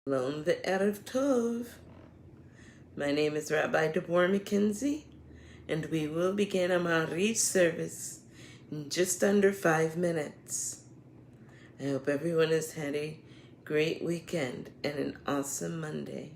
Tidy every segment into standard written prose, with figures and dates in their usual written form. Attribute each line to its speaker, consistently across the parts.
Speaker 1: Shalom ve'erev tov. My name is Rabbi Deborah McKenzie, and we will begin a Maariv service in just under 5 minutes. I hope everyone has had a great weekend and an awesome Monday.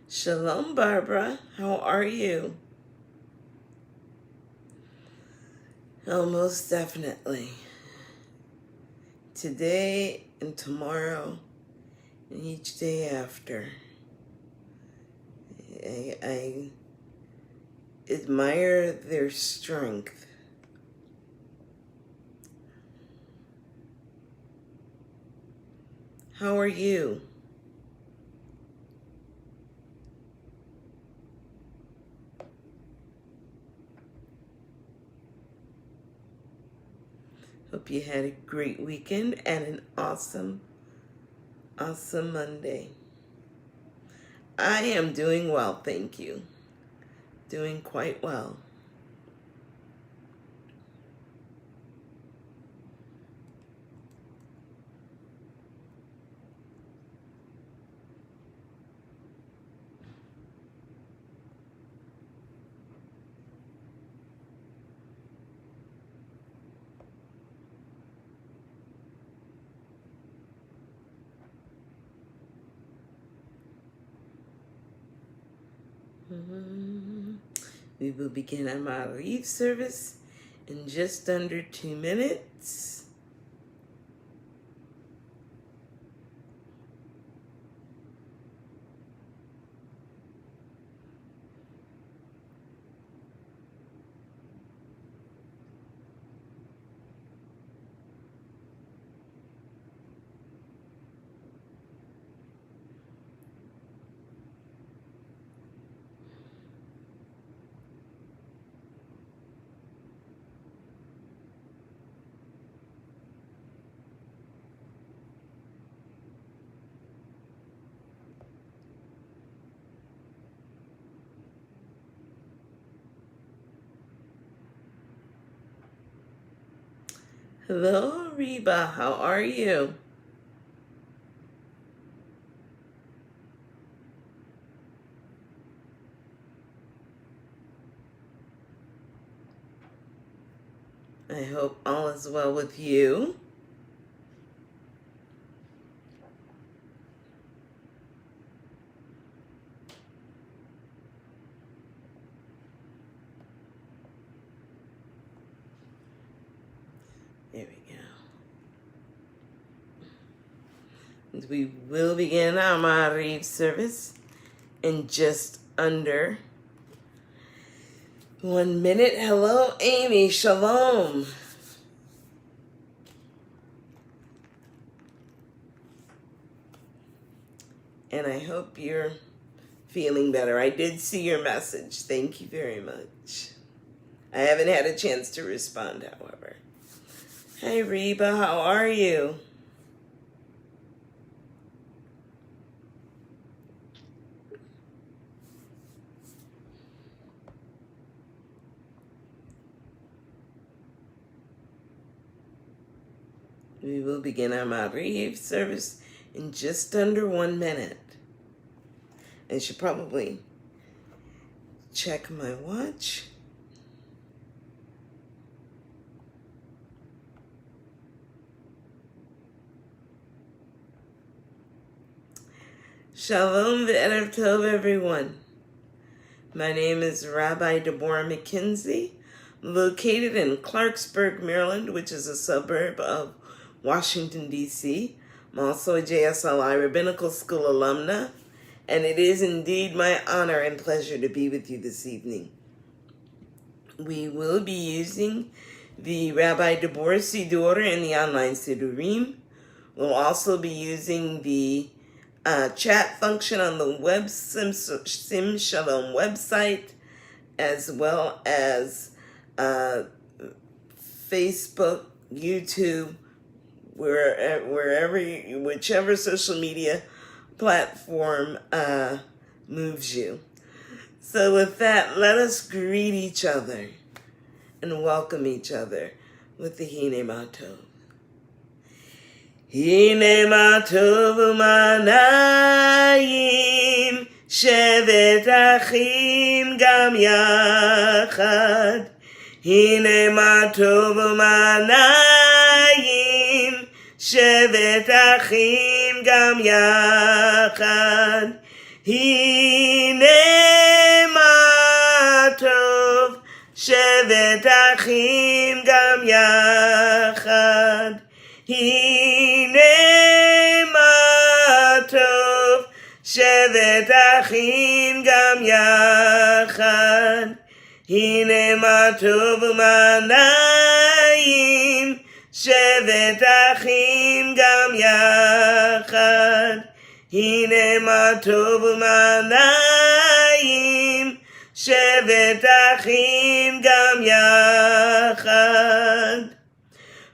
Speaker 1: Shalom, Barbara. How are you? Oh, most definitely. Today and tomorrow and each day after, I admire their strength. How are you? Hope you had a great weekend and an awesome Monday. I am doing well, thank you. Doing quite well. We will begin our Maariv service in just under 2 minutes. Hello, Reba. How are you? I hope all is well with you. There we go. And we will begin our Maariv service in just under 1 minute. Hello, Amy. Shalom. And I hope you're feeling better. I did see your message. Thank you very much. I haven't had a chance to respond, however. Hi, Reba. How are you? We will begin our Maariv service in just under 1 minute. I should probably check my watch. Shalom v'erev tov, everyone. My name is Rabbi Deborah McKenzie, located in Clarksburg, Maryland, which is a suburb of Washington, D.C. I'm also a JSLI Rabbinical School alumna, and it is indeed my honor and pleasure to be with you this evening. We will be using the Rabbi Deborah Siddur and the online Siddurim. We'll also be using the chat function on the Sim Shalom website, as well as Facebook, YouTube, whichever social media platform moves you. So with that, let us greet each other and welcome each other with the Hine Matov. Hine Matov u'manayim, shevet achim gam yachad. Hine Matov u'manayim, shevet achim gam yachad. Hine Matov, shevet achim gam yachad. Hine Matov, shevet achim gam yachad. Hine Matov u'manayim, shevet achim gam yachad. Hine Matov u'manayim, shevet achim gam yachad.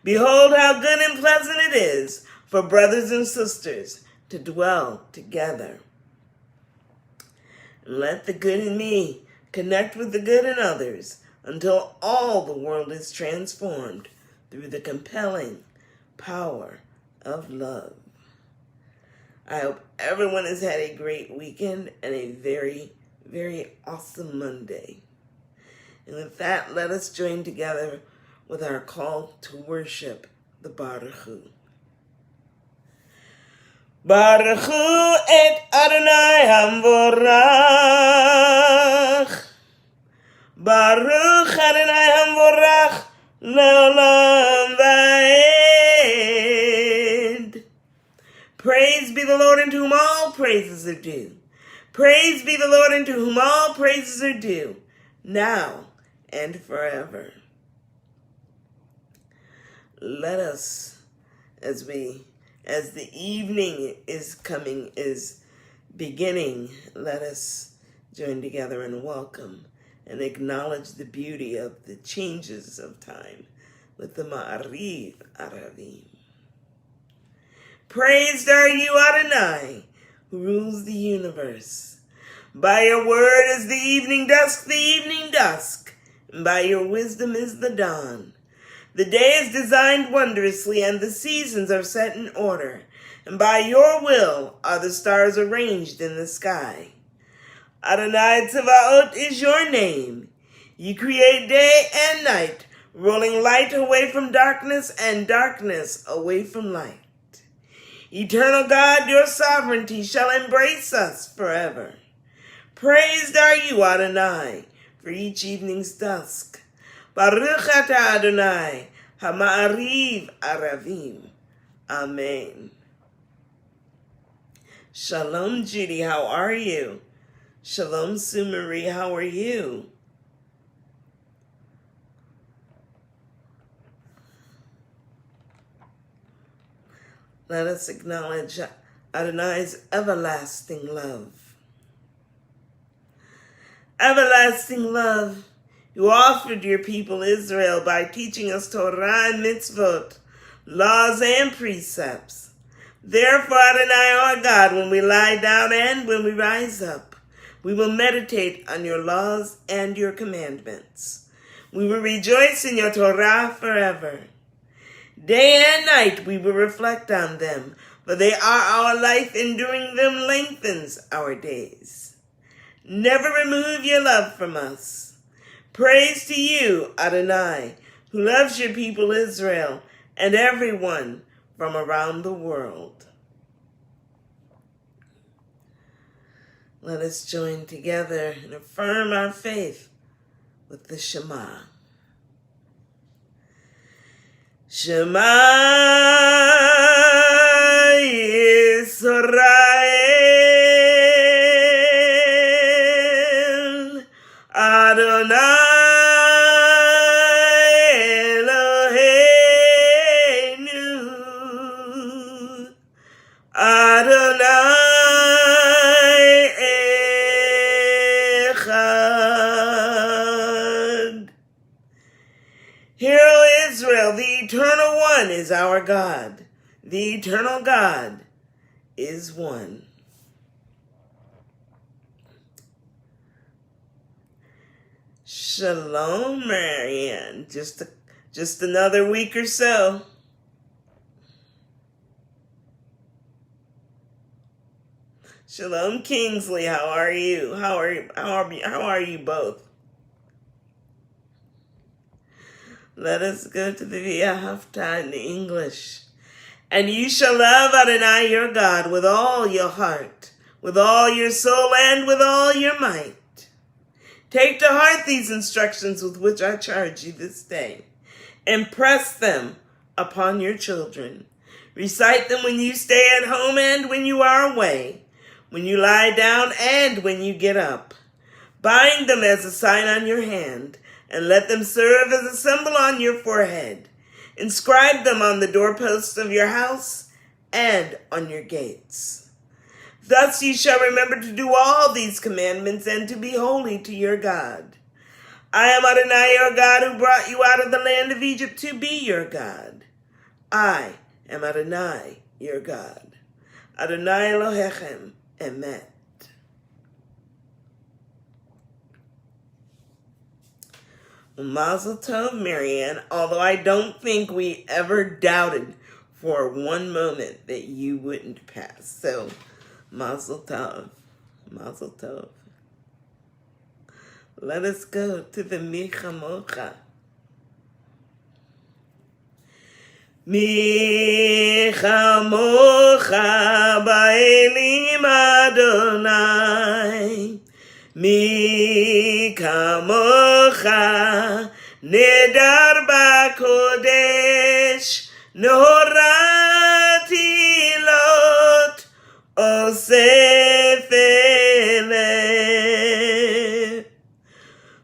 Speaker 1: Behold how good and pleasant it is for brothers and sisters to dwell together. And let the good in me connect with the good in others until all the world is transformed through the compelling power of love. I hope everyone has had a great weekend and a very, very awesome Monday. And with that, let us join together with our call to worship, the Baruch Hu. Baruch Hu et Adonai Hamvorach. Baruch Adonai Hamvorach le'olam va'ed. Praise be the Lord, unto whom all praises are due. Praise be the Lord, unto whom all praises are due, now and forever. Let us, as the evening is beginning, let us join together and welcome and acknowledge the beauty of the changes of time with the Ma'ariv Aravim. Praised are you, Adonai, who rules the universe. By your word is the evening dusk, and by your wisdom is the dawn. The day is designed wondrously, and the seasons are set in order, and by your will are the stars arranged in the sky. Adonai Tzevaot is your name. You create day and night, rolling light away from darkness and darkness away from light. Eternal God, your sovereignty shall embrace us forever. Praised are you, Adonai, for each evening's dusk. Baruch atah Adonai, ha-ma'ariv aravim. Amen. Shalom, Judy, how are you? Shalom, Sue Marie, how are you? Let us acknowledge Adonai's everlasting love. Everlasting love, you offered your people Israel by teaching us Torah and mitzvot, laws and precepts. Therefore, Adonai our God, when we lie down and when we rise up, we will meditate on your laws and your commandments. We will rejoice in your Torah forever. Day and night we will reflect on them, for they are our life, and doing them lengthens our days. Never remove your love from us. Praise to you, Adonai, who loves your people Israel and everyone from around the world. Let us join together and affirm our faith with the Shema. Shema Yisrael, Adonai Eloheinu, Adonai Echad. Hear, O Israel, the Eternal One is our God. The Eternal God is one. Shalom, Marianne. Just another week or so. Shalom, Kingsley. How are you? How are you both? Let us go to the Via Haftarah in English. And you shall love Adonai your God with all your heart, with all your soul, and with all your might. Take to heart these instructions with which I charge you this day. Impress them upon your children. Recite them when you stay at home and when you are away, when you lie down and when you get up. Bind them as a sign on your hand, and let them serve as a symbol on your forehead. Inscribe them on the doorposts of your house and on your gates. Thus you shall remember to do all these commandments and to be holy to your God. I am Adonai your God, who brought you out of the land of Egypt to be your God. I am Adonai your God. Adonai Elohechem Emet. Mazel tov, Marianne, although I don't think we ever doubted for one moment that you wouldn't pass. So, mazel tov. Mazel tov. Let us go to the Mi Chamocha. Mi Chamocha Ba'elim Adonai, Mi Kamocha Nedar Ba'kodesh, Norati Lot Osef Eleh.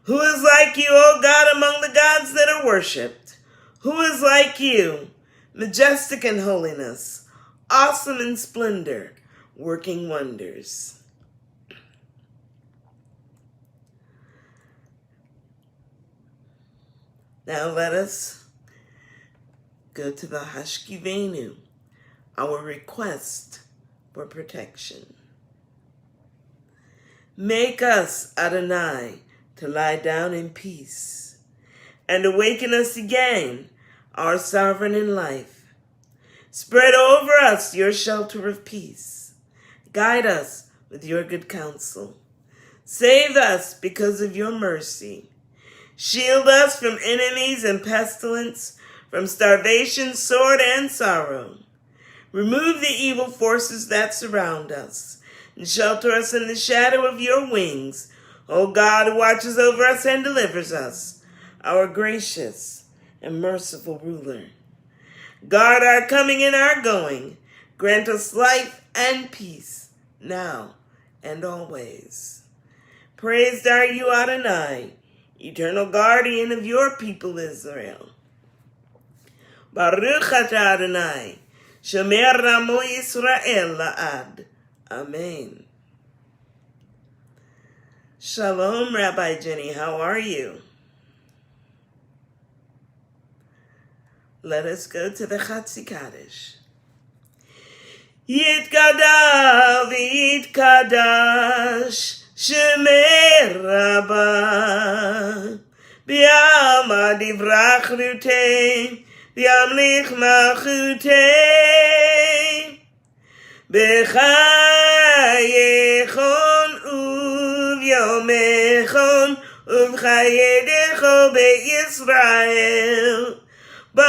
Speaker 1: Who is like you, O God, among the gods that are worshipped? Who is like you, majestic in holiness, awesome in splendor, working wonders? Now let us go to the Hashkivenu, our request for protection. Make us, Adonai, to lie down in peace, and awaken us again, our sovereign in life. Spread over us your shelter of peace. Guide us with your good counsel. Save us because of your mercy. Shield us from enemies and pestilence, from starvation, sword, and sorrow. Remove the evil forces that surround us, and shelter us in the shadow of your wings, O God, who watches over us and delivers us, our gracious and merciful ruler. Guard our coming and our going. Grant us life and peace, now and always. Praised are you, Adonai, eternal guardian of your people Israel. Baruch atah Adonai, shomer Ramo Yisrael la'ad. Amen. Shalom, Rabbi Jenny. How are you? Let us go to the Chatzi Kaddish. Yitkadav yitkadash Shemei Rabbah, B'yama divrach rutei, B'yamlich malchutei, B'chayechon בחלומכם ובחייכם בישראל. בגלה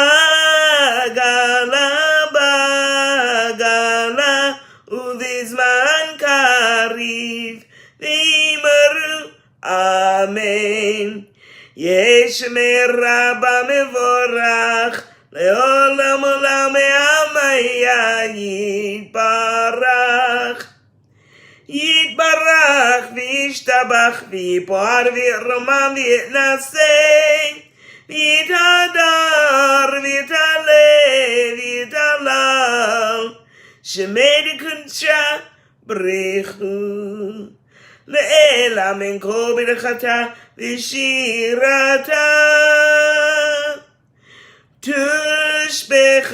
Speaker 1: ובזמן קריב ואמרו אמן. ישמר רבה מבורך לעולם עולם העמיה יתברך. יתברך וישתבח ויפואר וירומם ויתנשא ויתהדר ויתעלה ויתהלל שמי דקודשה בריחו לאלה מן כל ברכתה ושירתה תושבחתה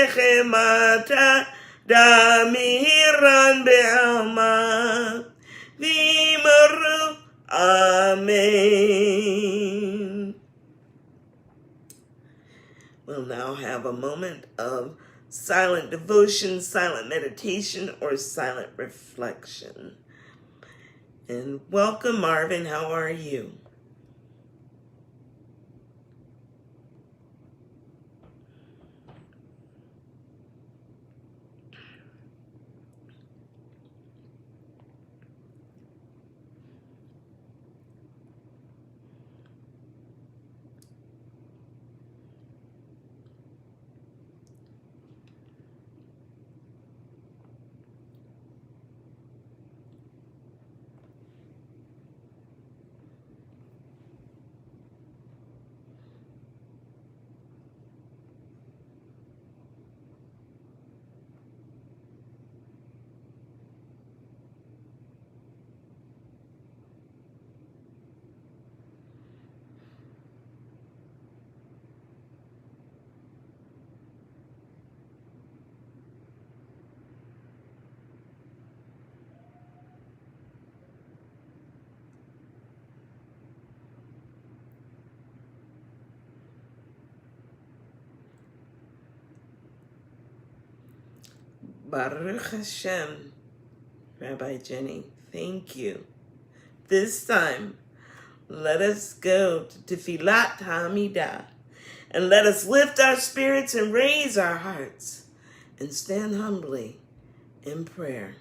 Speaker 1: ונחמתה דמירן בעלמה ואמרו amen. We'll now have a moment of silent devotion, silent meditation, or silent reflection. And welcome, Marvin. How are you? Baruch Hashem, Rabbi Jenny, thank you. This time, let us go to Tefillat HaAmidah, and let us lift our spirits and raise our hearts, and stand humbly in prayer.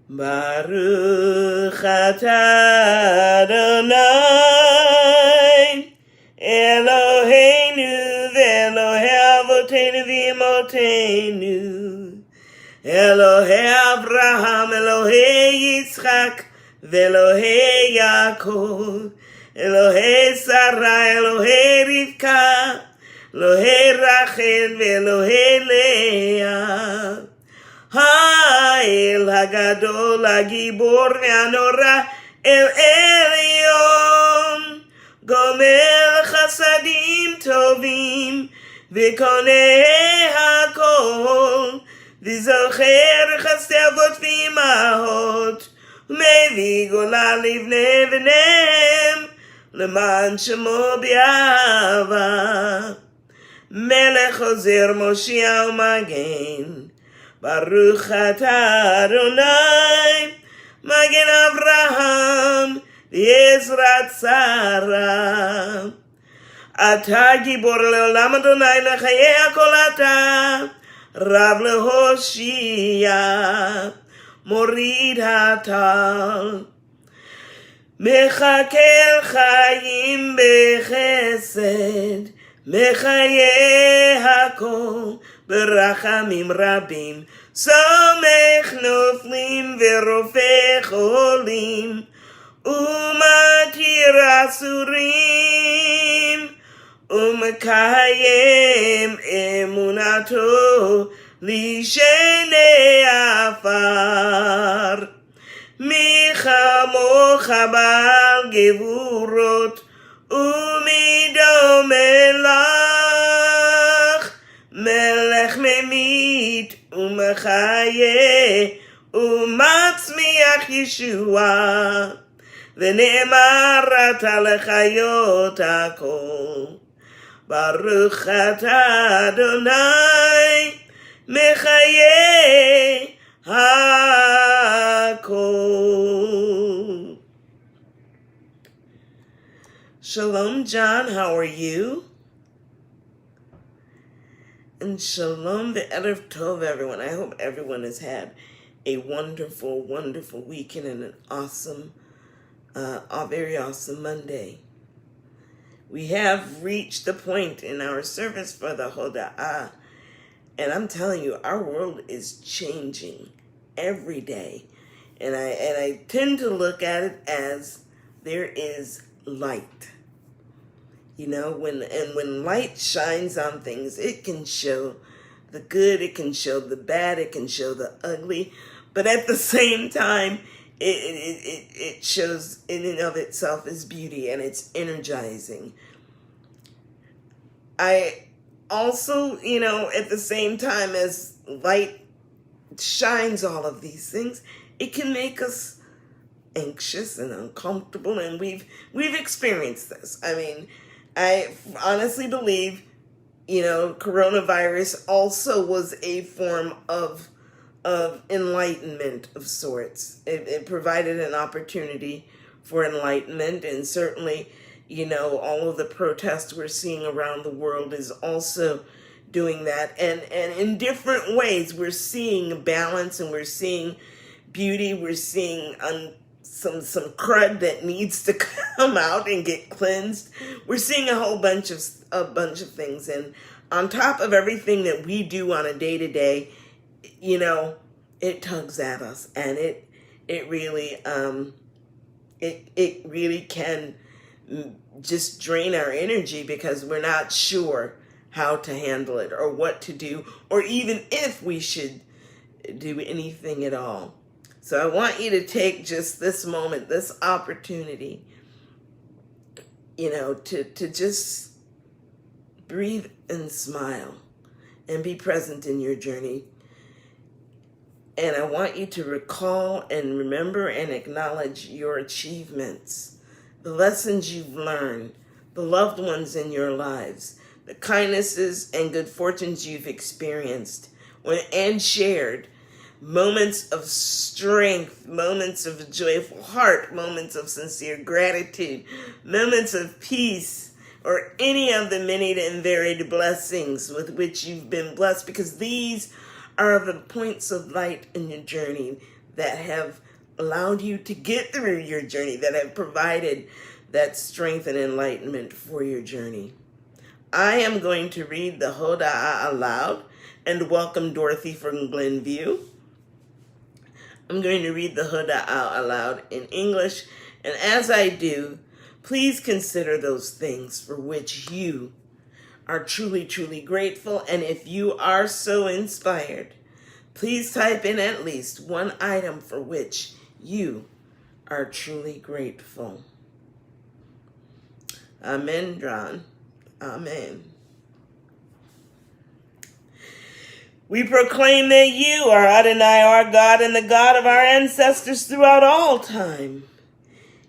Speaker 1: Baruch atah Adonai, Eloheinu ve'Elohei Avotenu v'Imotenu, Elohei Avraham, Elohei Yitzchak, ve'Elohei Yaakov, Elohei Sarah, Elohei Rivka, Elohei Rachel, ve'Elohei Leah. Ha'el hagadol hagibor ve'anora el Elyon, gomel chasadim tovim v'koneh hakol, v'zocher chasdei avot v'imahot, u'mevi gola livnei v'neim leman shemo b'yahava. Melech ozer Moshia u'magen, Baruch atah Adonai, Magen Avraham, v'Ezrat Sarah. Atah gibor leolam Adonai lechayei hakol atah, Rav lehoshia, morid hatal. Mechakel chayim bechesed, mechayei hakol ברחמים רבים, סומך נופלים ורופא חולים, ומתיר אסורים, ומקיים אמונתו לשני עפר. מי כמוך בעל גבורות, ומי דומה לך, מלך ממית ומחיה ומצמיח ישועה, ונאמר אתה לחיות הכל. ברוך אתה אדוני מחיה Hakol. Shalom, John. How are you? And shalom, the Erev Tov, everyone. I hope everyone has had a wonderful, wonderful weekend and an awesome, a very awesome Monday. We have reached the point in our service for the Hoda'ah. And I'm telling you, our world is changing every day. And I tend to look at it as there is light. You know, when light shines on things, it can show the good, it can show the bad, it can show the ugly, but at the same time, it shows in and of itself as beauty, and it's energizing. I also, you know, at the same time as light shines all of these things, it can make us anxious and uncomfortable, and we've experienced this. I mean, I honestly believe, you know, coronavirus also was a form of enlightenment of sorts. It provided an opportunity for enlightenment, and certainly, you know, all of the protests we're seeing around the world is also doing that. And in different ways, we're seeing balance, and we're seeing beauty. We're seeing some crud that needs to come out and get cleansed. We're seeing a whole bunch of things, and on top of everything that we do on a day-to-day, you know, it tugs at us, and it really it really can just drain our energy because we're not sure how to handle it or what to do, or even if we should do anything at all. So I want you to take just this moment, this opportunity, you know, to just breathe and smile and be present in your journey. And I want you to recall and remember and acknowledge your achievements, the lessons you've learned, the loved ones in your lives, the kindnesses and good fortunes you've experienced and shared, moments of strength, moments of a joyful heart, moments of sincere gratitude, moments of peace, or any of the many and varied blessings with which you've been blessed, because these are the points of light in your journey that have allowed you to get through your journey, that have provided that strength and enlightenment for your journey. I am going to read the Hoda'ah aloud and welcome Dorothy from Glenview. I'm going to read the Hoda'ah aloud in English, and as I do, please consider those things for which you are truly, truly grateful, and if you are so inspired, please type in at least one item for which you are truly grateful. Amen, John. Amen. We proclaim that you are Adonai, our God, and the God of our ancestors throughout all time.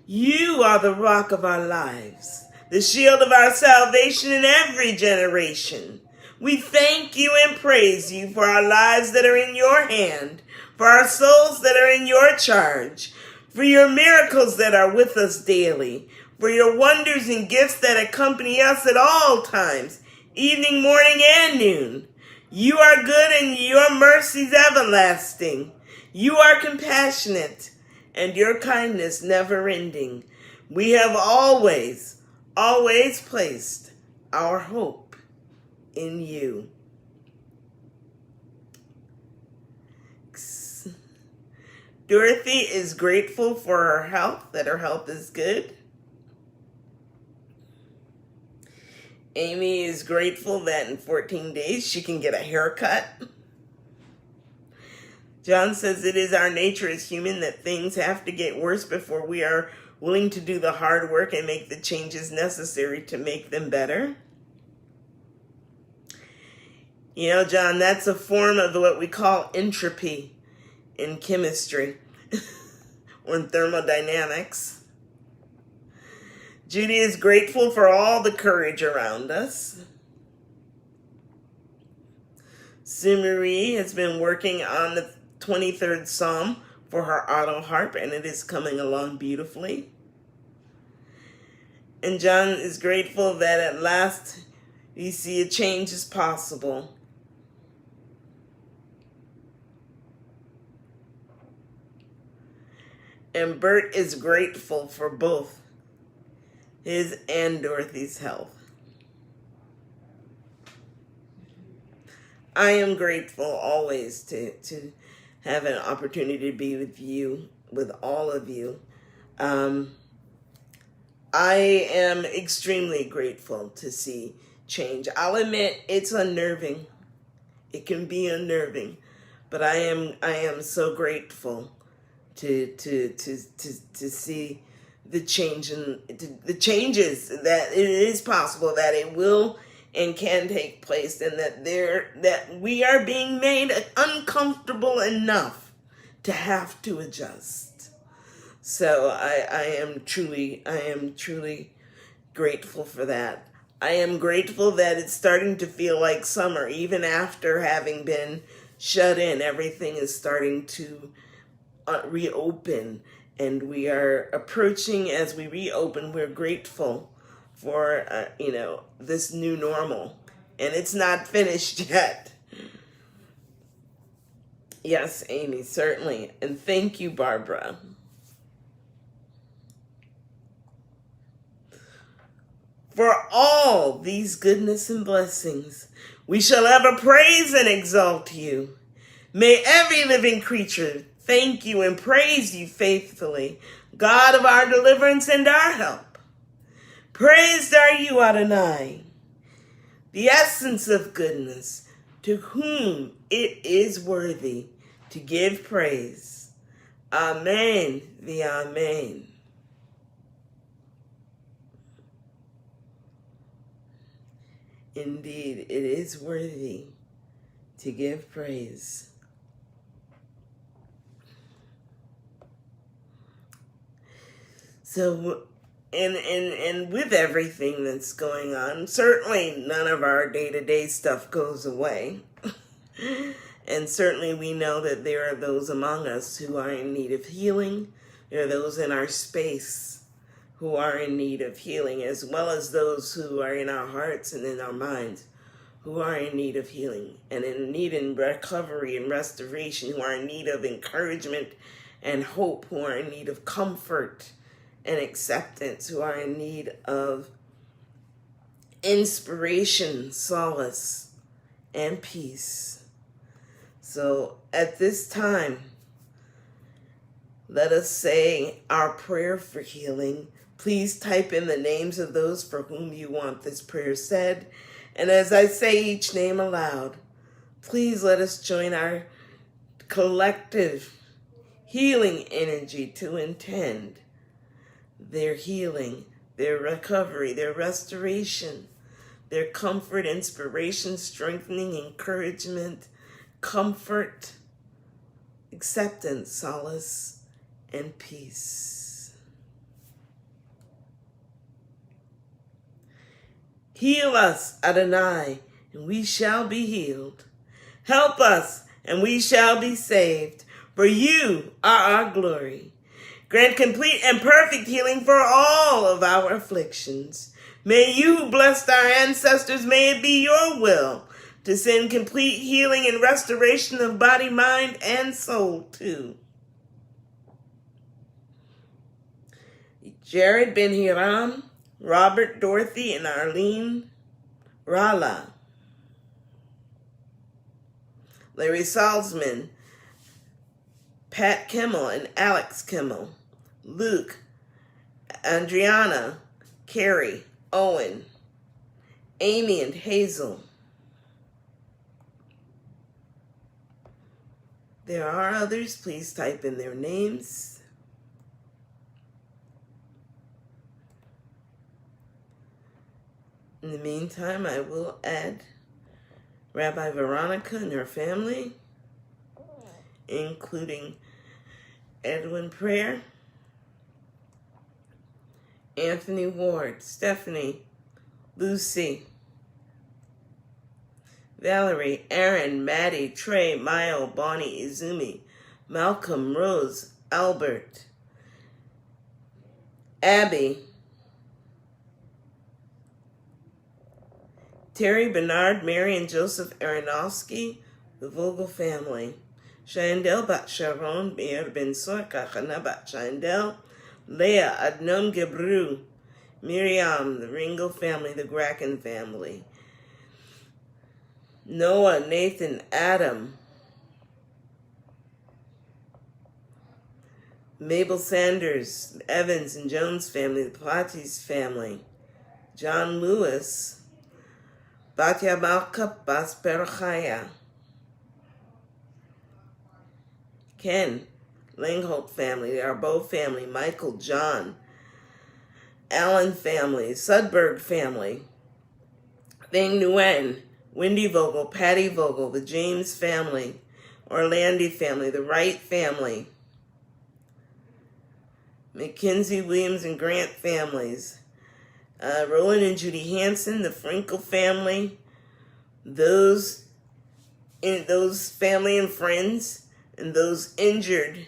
Speaker 1: You are the rock of our lives, the shield of our salvation in every generation. We thank you and praise you for our lives that are in your hand, for our souls that are in your charge, for your miracles that are with us daily, for your wonders and gifts that accompany us at all times, evening, morning, and noon. You are good, and your mercy's everlasting. You are compassionate, and your kindness never ending. We have always, always placed our hope in you. Dorothy is grateful for her health, that her health is good. Amy is grateful that in 14 days she can get a haircut. John says it is our nature as human that things have to get worse before we are willing to do the hard work and make the changes necessary to make them better. You know, John, that's a form of what we call entropy in chemistry or in thermodynamics. Judy is grateful for all the courage around us. Sue Marie has been working on the 23rd Psalm for her auto harp, and it is coming along beautifully. And John is grateful that at last we see a change is possible. And Bert is grateful for both his and Dorothy's health. I am grateful always to have an opportunity to be with you, with all of you. I am extremely grateful to see change. I'll admit it's unnerving. It can be unnerving, but I am so grateful to see the change and the changes that it is possible, that it will and can take place, and that we are being made uncomfortable enough to have to adjust. So I am truly grateful for that. I am grateful that it's starting to feel like summer, even after having been shut in. Everything is starting to reopen, and we are approaching, as we reopen, we're grateful for this new normal, and it's not finished yet. Yes, Amy, certainly. And thank you, Barbara. For all these goodness and blessings, we shall ever praise and exalt you. May every living creature thank you and praise you faithfully, God of our deliverance and our help. Praised are you, Adonai, the essence of goodness, to whom it is worthy to give praise. Amen, the Amen. Indeed, it is worthy to give praise. So, and with everything that's going on, certainly none of our day-to-day stuff goes away. And certainly we know that there are those among us who are in need of healing. There are those in our space who are in need of healing, as well as those who are in our hearts and in our minds who are in need of healing and in need of recovery and restoration, who are in need of encouragement and hope, who are in need of comfort and acceptance, who are in need of inspiration, solace, and peace. So at this time, let us say our prayer for healing. Please type in the names of those for whom you want this prayer said. And as I say each name aloud, please let us join our collective healing energy to intend their healing, their recovery, their restoration, their comfort, inspiration, strengthening, encouragement, comfort, acceptance, solace, and peace. Heal us, Adonai, and we shall be healed. Help us, and we shall be saved, for you are our glory. Grant complete and perfect healing for all of our afflictions. May you who blessed our ancestors, may it be your will to send complete healing and restoration of body, mind, and soul too. Jared Ben Hiram, Robert, Dorothy, and Arlene Rala. Larry Salzman, Pat Kimmel and Alex Kimmel. Luke, Andriana, Carrie, Owen, Amy and Hazel. There are others. Please type in their names. In the meantime, I will add Rabbi Veronica and her family, including Edwin Prayer, Anthony Ward, Stephanie, Lucy, Valerie, Aaron, Maddie, Trey, Mayo, Bonnie, Izumi, Malcolm, Rose, Albert, Abby, Terry, Bernard, Mary, and Joseph Aronofsky, the Vogel family. Shandel bat Sharon, Meir ben Sorka, Chana bat Shandel, Leah, Adnon Gebru, Miriam, the Ringo family, the Gracken family. Noah, Nathan, Adam, Mabel Sanders, Evans and Jones family, the Platis family. John Lewis, Batya Malka Bas Berachaya. Ken, Langholt family, the Arbo family, Michael, John, Allen family, Sudberg family, Thing Nguyen, Wendy Vogel, Patty Vogel, the James family, Orlandi family, the Wright family, Mackenzie, Williams, and Grant families, Roland and Judy Hansen, the Frankel family, those family and friends, and those injured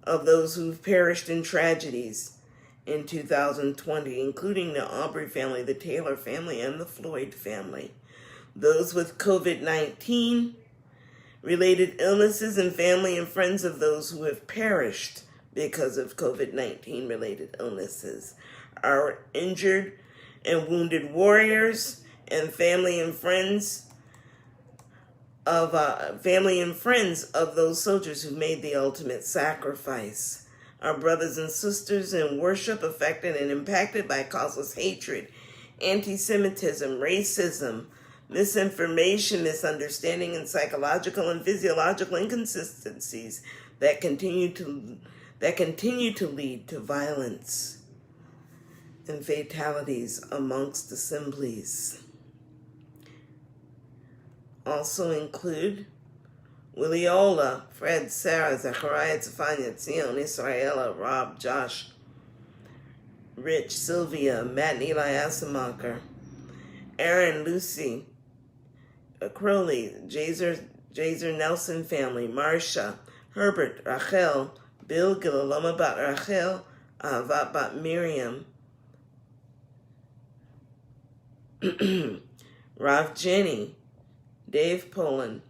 Speaker 1: of those who've perished in tragedies in 2020, including the Aubrey family, the Taylor family, and the Floyd family. Those with COVID-19 related illnesses, and family and friends of those who have perished because of COVID-19 related illnesses. Our injured and wounded warriors and family and friends of those soldiers who made the ultimate sacrifice. Our brothers and sisters in worship affected and impacted by causeless hatred, anti-Semitism, racism, misinformation, misunderstanding, and psychological and physiological inconsistencies that continue to lead to violence and fatalities amongst assemblies. Also include Williola, Fred, Sarah, Zechariah, Zephaniah, Zion, Israela, Rob, Josh, Rich, Sylvia, Matt and Eli Asamaker, Aaron, Lucy, Crowley, Jazer Nelson family, Marsha, Herbert, Rachel, Bill, Gilaloma bat Rachel, Ahavat bat Miriam, Rav Jenny, Dave Poland,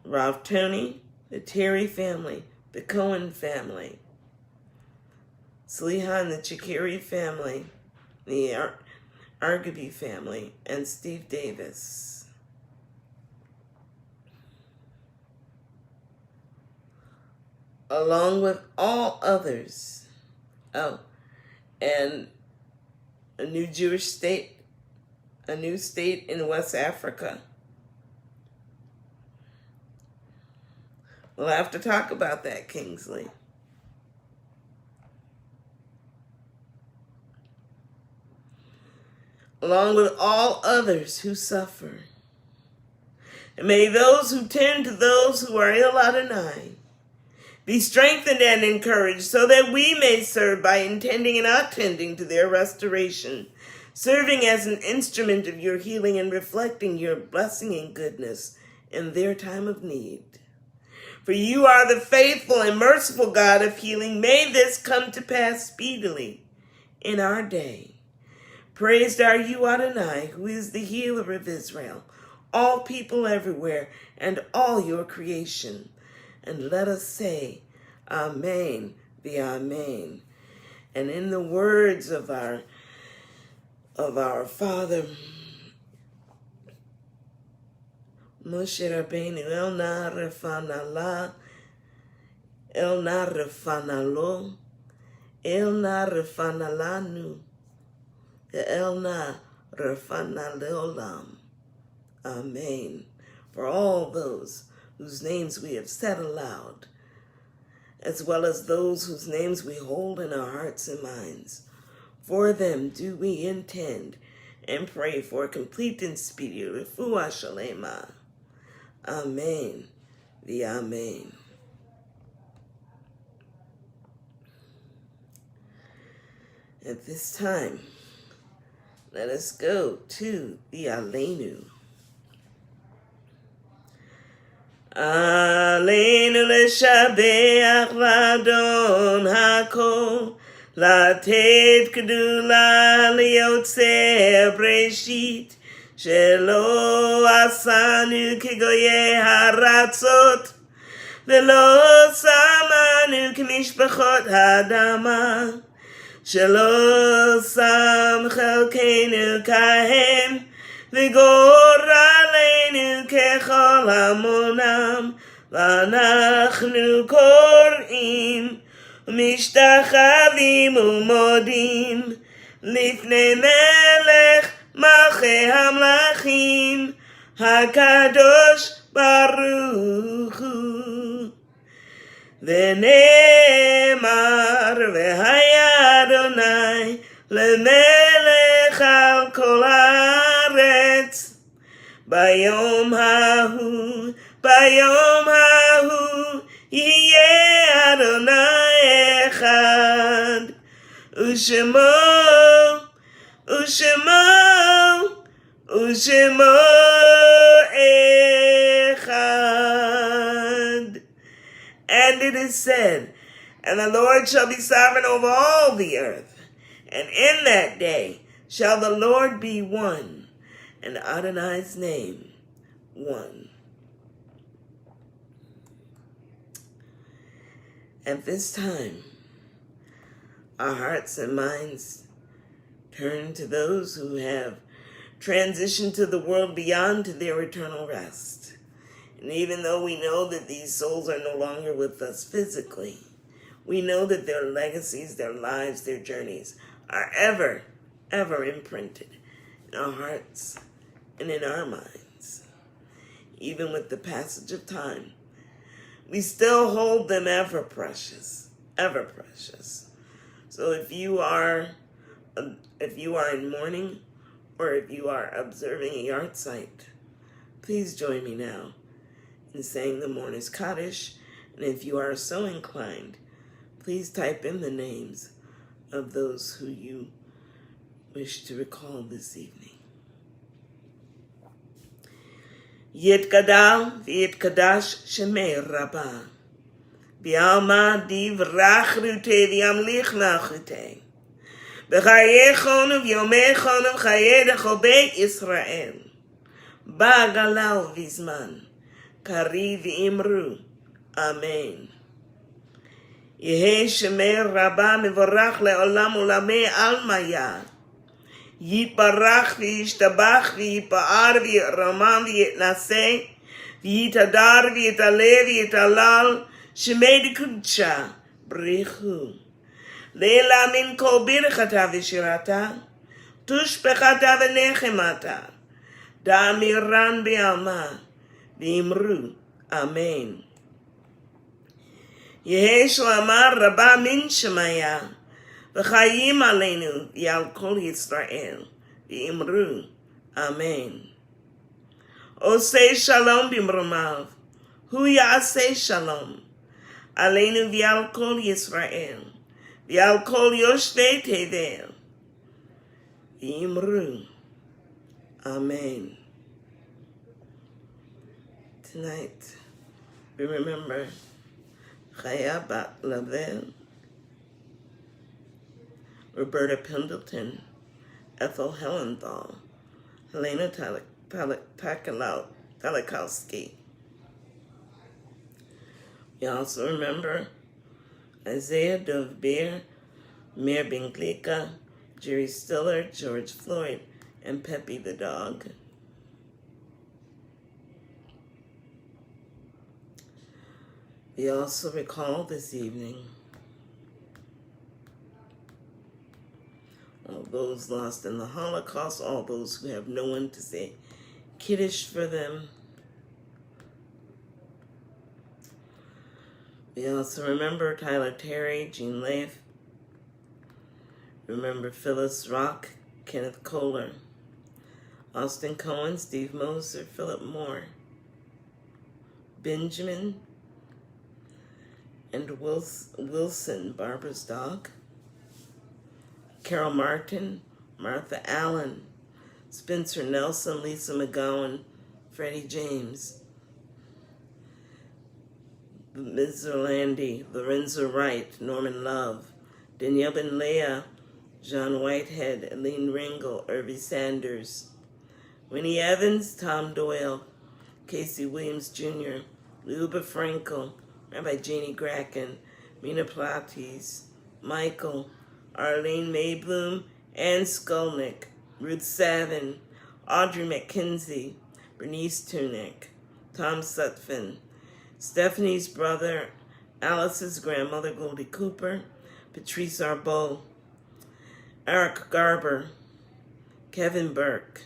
Speaker 1: Rav Tony, the Terry family, the Cohen family, Sliha and the Chikiri family, the Argaby family, and Steve Davis. Along with all others. Oh, and a new state in West Africa. We'll have to talk about that, Kingsley. Along with all others who suffer. And may those who tend to those who are ill Adonai be strengthened and encouraged, so that we may serve by intending and attending to their restoration, serving as an instrument of your healing and reflecting your blessing and goodness in their time of need. For you are the faithful and merciful God of healing. May this come to pass speedily in our day. Praised are you, Adonai, who is the healer of Israel, all people everywhere, and all your creation. And let us say, Amen, the Amen. And in the words of our Father, Moshe Rabbeinu, El na refanala, El na refanalo, El na refanalanu, El na refanaleolam. Amen. For all those whose names we have said aloud, as well as those whose names we hold in our hearts and minds. For them do we intend and pray for complete and speedy refuah shalema. Amen. The Amen. At this time, let us go to the Aleinu. עלינו לשבח לאדון הכל, לתת גדולה ליוצר בראשית, שלא עשנו כגויי הארצות, ולא שמנו כמשפחות האדמה, שלא שם חלקנו כהם, וגורלנו ככל המונם, ואנחנו קוראים ומשתחווים ומודים לפני מלך מלכי המלכים, הקדוש ברוך הוא. ונאמר, והיה אדוני למלך על כל הארץ, ביום ההוא יהיה אדוני אחד, ושמו echad. And it is said, and the Lord shall be sovereign over all the earth, and in that day shall the Lord be one, and Adonai's name one. At this time, our hearts and minds turn to those who have transitioned to the world beyond to their eternal rest. And even though we know that these souls are no longer with us physically, we know that their legacies, their lives, their journeys are ever, ever imprinted in our hearts and in our minds. Even with the passage of time, we still hold them ever precious, ever precious. So if you are in mourning, or if you are observing a yard site, please join me now in saying the mourner's Kaddish. And if you are so inclined, please type in the names of those who you wish to recall this evening. Yitgadal v'yitkadash shemei Rabbi, B'alma divrach rute v'yamlich malchute, B'chayechon v'yomechon v'chayedech beit Yisrael, Ba'galal v'zman, Kari v'imru, Amen. Yehe shemei Rabbi mevorach le'olam ulamei almaya, Yitbarach v'yishtabach v'yipa'ar v'yitramam v'yitnaseh v'yitadar v'yitaleh v'yitalal shemei d'kudsha b'richu leila min kol birchata v'shirata tushpechata v'nechemata da'amiran b'alma v'imru Amen. Yehe shlamar Rabba min shemaya V'chayim aleinu v'yal kol Yisrael v'imru Amen. Osei shalom b'mromav, hu ya'aseh shalom aleinu v'yal kol Yisrael v'yal kol yoshvei tevel v'imru Amen. Tonight we remember Chaya bat Lavel, Roberta Pendleton, Ethel Hellenthal, Helena Talikowski. We also remember Isaiah Dov Beer, Mayor Benglika, Jerry Stiller, George Floyd, and Peppy the dog. We also recall this evening all those lost in the Holocaust, all those who have no one to say Kiddush for them. We also remember Tyler Terry, Jean Leif. Remember Phyllis Rock, Kenneth Kohler, Austin Cohen, Steve Moser, Philip Moore, Benjamin and Wilson, Barbara's dog, Carol Martin, Martha Allen, Spencer Nelson, Lisa McGowan, Freddie James. Ms. Zerlandi, Lorenzo Wright, Norman Love, Danielle Ben Leah, John Whitehead, Aline Ringel, Irvie Sanders, Winnie Evans, Tom Doyle, Casey Williams Jr., Luba Frankel, Rabbi Janie Gracken, Mina Plates, Michael, Arlene Maybloom, Ann Skolnick, Ruth Savin, Audrey McKenzie, Bernice Tunick, Tom Sutphin, Stephanie's brother, Alice's grandmother Goldie Cooper, Patrice Arbeau, Eric Garber, Kevin Burke,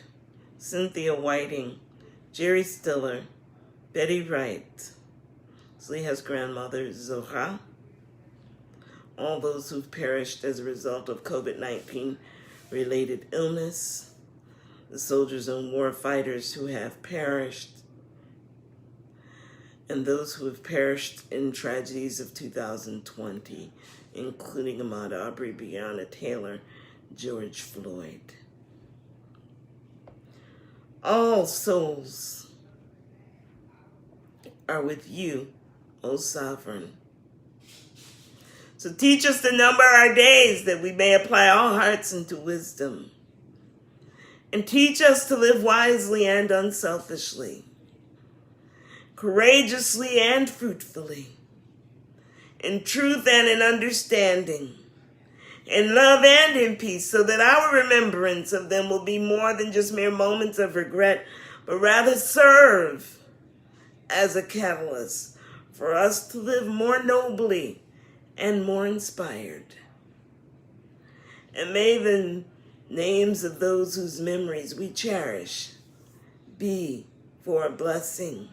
Speaker 1: Cynthia Whiting, Jerry Stiller, Betty Wright, Sliha's grandmother Zohra, all those who've perished as a result of COVID-19 related illness, the soldiers and war fighters who have perished, and those who have perished in tragedies of 2020, including Ahmaud Arbery, Breonna Taylor, George Floyd. All souls are with you, O Sovereign. So teach us to number our days that we may apply all hearts into wisdom. And teach us to live wisely and unselfishly, courageously and fruitfully, in truth and in understanding, in love and in peace, so that our remembrance of them will be more than just mere moments of regret, but rather serve as a catalyst for us to live more nobly and more inspired. And may the names of those whose memories we cherish be for a blessing.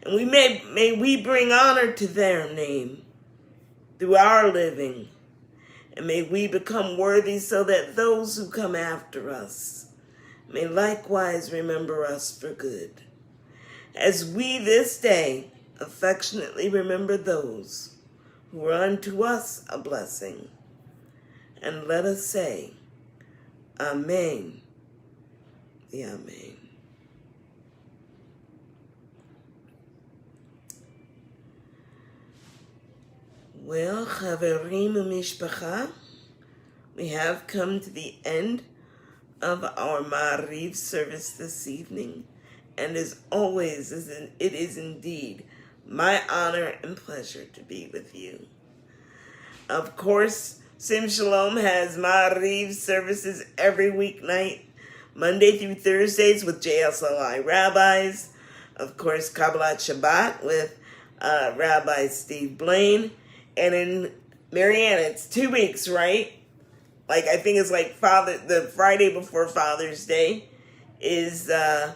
Speaker 1: And may we bring honor to their name through our living. And may we become worthy so that those who come after us may likewise remember us for good. As we this day affectionately remember those who are unto us a blessing. And let us say, Amen. The Amen. Well, Chaverim u'Mishpacha, we have come to the end of our Ma'ariv service this evening. And as always, it is indeed my honor and pleasure to be with you. Of course, Sim Shalom has Ma'ariv services every weeknight, Monday through Thursdays with JSLI rabbis. Of course, Kabbalat Shabbat with Rabbi Steve Blane. And in Marianne, it's 2 weeks, right? Like, I think it's like the Friday before Father's Day is the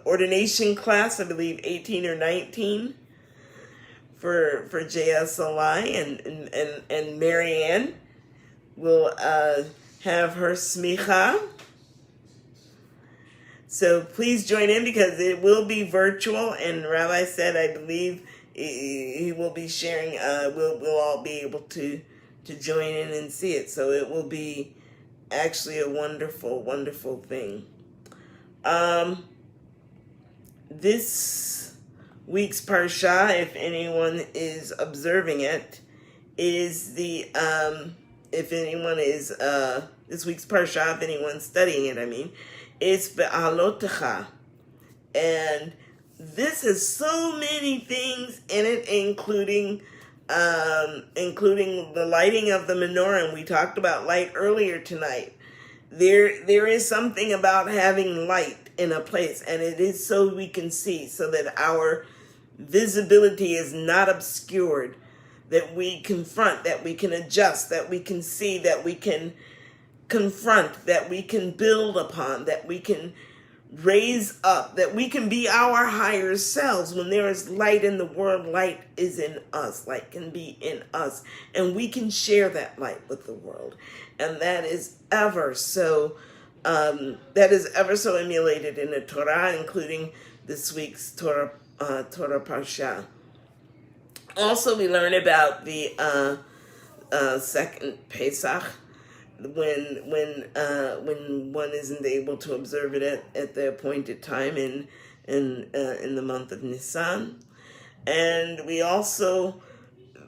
Speaker 1: ordination class, I believe 18 or 19 for JSLI, and Marianne will have her smicha. So please join in because it will be virtual, and Rabbi said, I believe he will be sharing, we'll all be able to join in and see it. So it will be actually a wonderful, wonderful thing. This week's Parsha, if anyone is observing it, is this week's Parsha, if anyone's studying it, is Be'alotecha. And this has so many things in it, including the lighting of the menorah. And we talked about light earlier tonight. There is something about having light in a place, and it is so we can see, so that our visibility is not obscured, that we confront, that we can adjust, that we can see, that we can confront, that we can build upon, that we can raise up, that we can be our higher selves. When there is light in the world, light is in us, light can be in us, and we can share that light with the world. And that is ever so emulated in the Torah, including this week's Torah Parsha. Also, we learn about the second Pesach, when one isn't able to observe it at the appointed time in the month of Nisan. And we also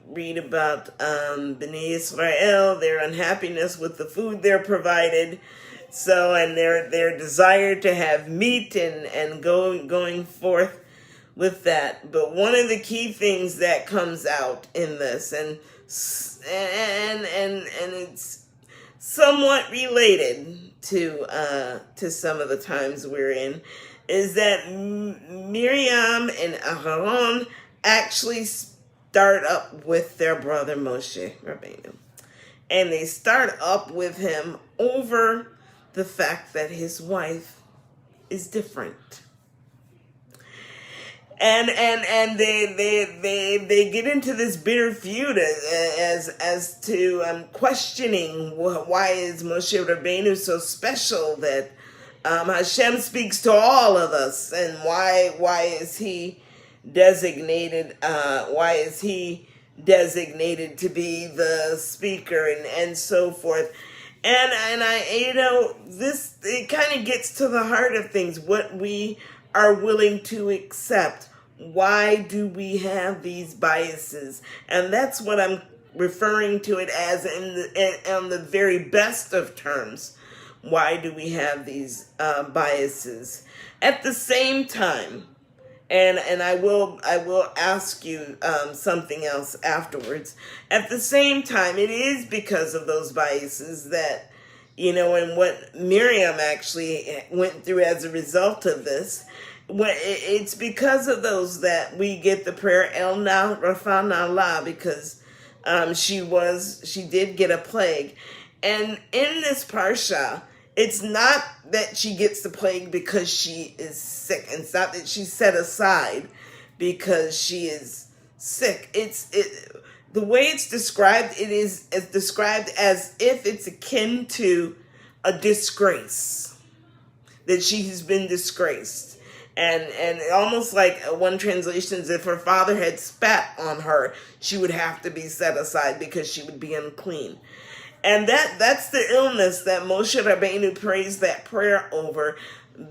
Speaker 1: read about Bnei Israel, their unhappiness with the food they're provided, so, and their desire to have meat and going forth with that. But one of the key things that comes out in this, and it's somewhat related to some of the times we're in, is that Miriam and Aaron actually start up with their brother Moshe Rabbeinu. And they start up with him over the fact that his wife is different. And they get into this bitter feud as to questioning why is Moshe Rabbeinu so special that Hashem speaks to all of us, and why is he designated to be the speaker and so forth. And I this, it kind of gets to the heart of things, what we are willing to accept. Why do we have these biases? And that's what I'm referring to it as in the very best of terms. Why do we have these biases? At the same time, and I will ask you something else afterwards. At the same time, it is because of those biases that, and what Miriam actually went through as a result of this. It's because of those that we get the prayer El Na Rafana La, because she did get a plague, and in this parsha, it's not that she gets the plague because she is sick. It's not that she's set aside because she is sick. The way it's described, it's described as if it's akin to a disgrace, that she has been disgraced. And almost like one translation is, if her father had spat on her, she would have to be set aside because she would be unclean. And that's the illness that Moshe Rabbeinu prays that prayer over,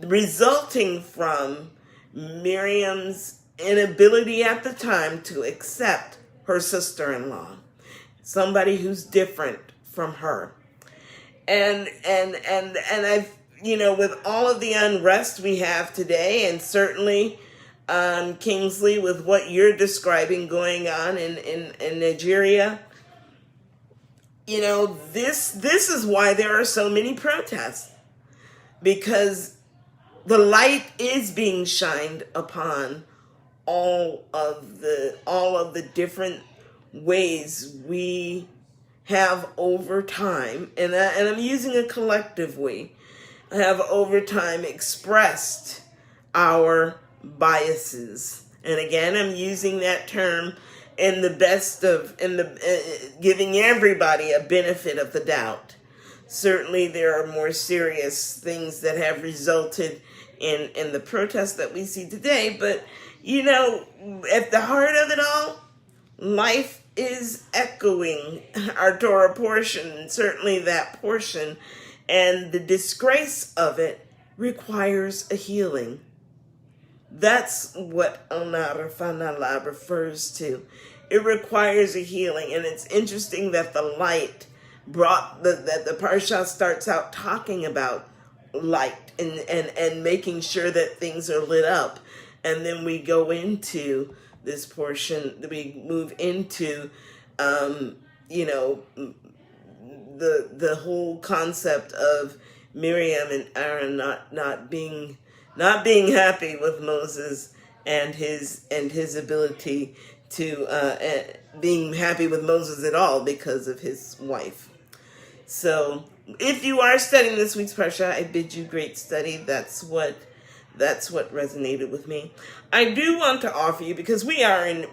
Speaker 1: resulting from Miriam's inability at the time to accept her sister-in-law, somebody who's different from her. And I've, with all of the unrest we have today, and certainly Kingsley, with what you're describing going on in Nigeria, this is why there are so many protests, because the light is being shined upon all of the different ways we have over time, and I'm using a collective we have over time expressed our biases. And again, I'm using that term in giving everybody a benefit of the doubt. Certainly there are more serious things that have resulted in the protests that we see today, but at the heart of it all, life is echoing our Torah portion, certainly that portion, and the disgrace of it requires a healing. That's what Ona Rafanala refers to. It requires a healing, and it's interesting that the light that the parsha starts out talking about light and making sure that things are lit up, and then we go into this portion. We move into the whole concept of Miriam and Aaron not being happy with Moses and his ability to being happy with Moses at all because of his wife. So if you are studying this week's parsha, I bid you great study. That's what resonated with me. I do want to offer you, because we are in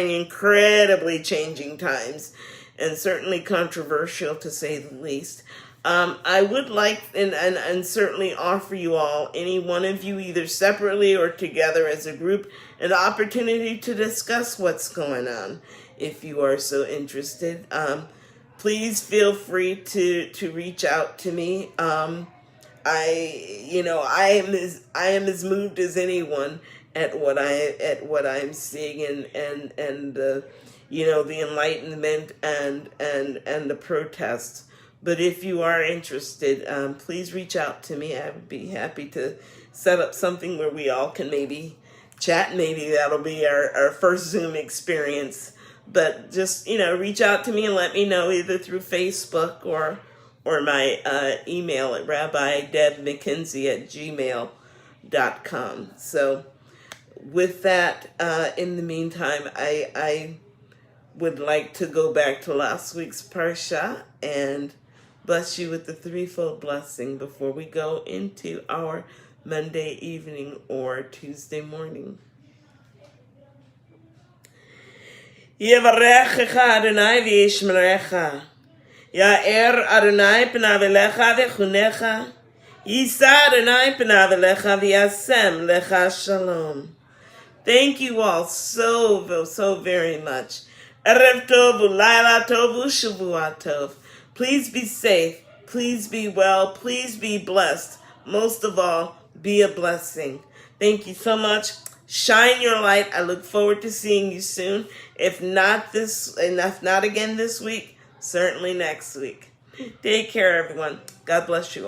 Speaker 1: incredibly changing times, and certainly controversial to say the least. I would like and certainly offer you all, any one of you, either separately or together as a group, an opportunity to discuss what's going on. If you are so interested, please feel free to reach out to me. I am as moved as anyone, at what I'm seeing and the the enlightenment and the protests. But if you are interested, please reach out to me. I would be happy to set up something where we all can maybe chat. Maybe that'll be our first Zoom experience. But just, reach out to me and let me know either through Facebook or my email at rabbidebmckinsey@gmail.com. So with that, in the meantime, I would like to go back to last week's Parsha and bless you with the threefold blessing before we go into our Monday evening or Tuesday morning. Yevarechecha Adonai v'yishmerecha. Ya'er Adonai panav elecha v'chunecha. Yisa Adonai panav elecha v'yasem lecha shalom. Thank you all so very much. Erev tov u'layla tov u'shavua tov. Please be safe. Please be well. Please be blessed. Most of all, be a blessing. Thank you so much. Shine your light. I look forward to seeing you soon. If not again this week, certainly next week. Take care, everyone. God bless you all.